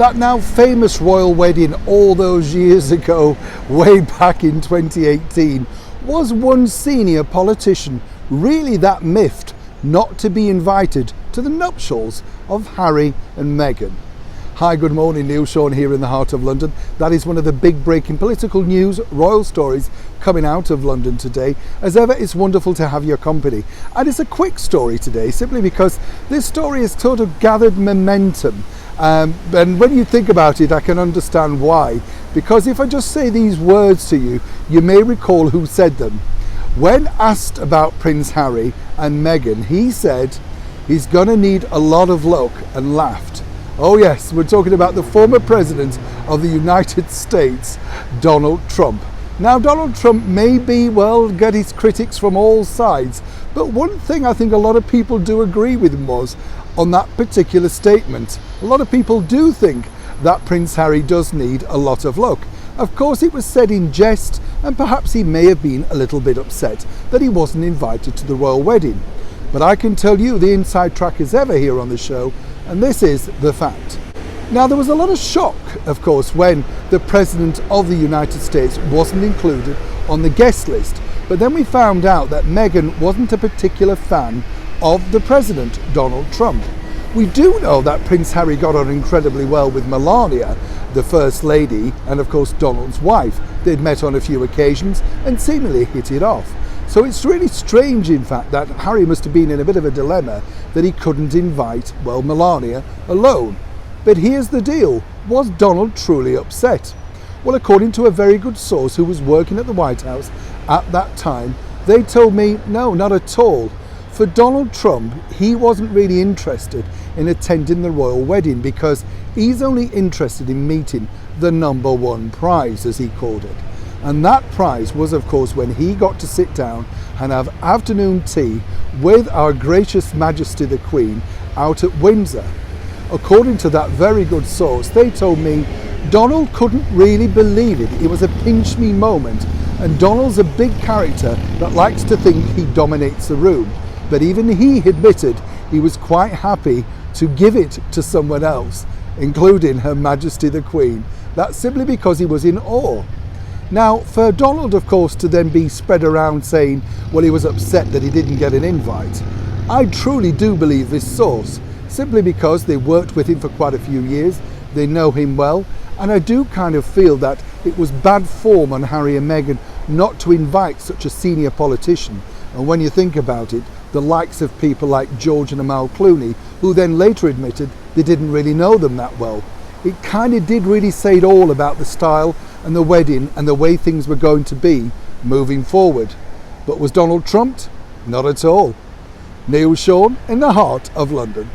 That now famous royal wedding all those years ago, way back in 2018, was one senior politician really that miffed not to be invited to the nuptials of Harry and Meghan? Hi, good morning, Neil Sean here in the heart of London. That is one of the big breaking political news, royal stories coming out of London today. As ever, it's wonderful to have your company. And it's a quick story today, simply because this story has sort of gathered momentum. And when you think about it, I can understand why. Because if I just say these words to you, you may recall who said them. When asked about Prince Harry and Meghan, he said he's going to need a lot of luck and laughed. Oh yes, we're talking about the former president of the United States, Donald Trump. Now, Donald Trump may be, get his critics from all sides, but one thing I think a lot of people do agree with him was on that particular statement. A lot of people do think that Prince Harry does need a lot of luck. Of course, it was said in jest, and perhaps he may have been a little bit upset that he wasn't invited to the royal wedding. But I can tell you the inside track is ever here on the show, and this is the fact. Now, there was a lot of shock, of course, when the President of the United States wasn't included on the guest list. But then we found out that Meghan wasn't a particular fan of the President, Donald Trump. We do know that Prince Harry got on incredibly well with Melania, the First Lady, and of course Donald's wife. They'd met on a few occasions and seemingly hit it off. So it's really strange, in fact, that Harry must have been in a bit of a dilemma that he couldn't invite, Melania alone. But here's the deal. Was Donald truly upset? Well, according to a very good source who was working at the White House at that time, they told me, no, not at all. For Donald Trump, he wasn't really interested in attending the royal wedding because he's only interested in meeting the number one prize, as he called it. And that prize was, of course, when he got to sit down and have afternoon tea with our gracious Majesty the Queen out at Windsor. According to that very good source, they told me Donald couldn't really believe it. It was a pinch me moment. And Donald's a big character that likes to think he dominates the room. But even he admitted he was quite happy to give it to someone else, including Her Majesty the Queen. That's simply because he was in awe. Now, for Donald, of course, to then be spread around saying, he was upset that he didn't get an invite, I truly do believe this source, simply because they worked with him for quite a few years, they know him well, and I do kind of feel that it was bad form on Harry and Meghan not to invite such a senior politician. And when you think about it, the likes of people like George and Amal Clooney, who then later admitted they didn't really know them that well. It kind of did really say it all about the style and the wedding and the way things were going to be moving forward. But was Donald trumped? Not at all. Neil Sean in the heart of London.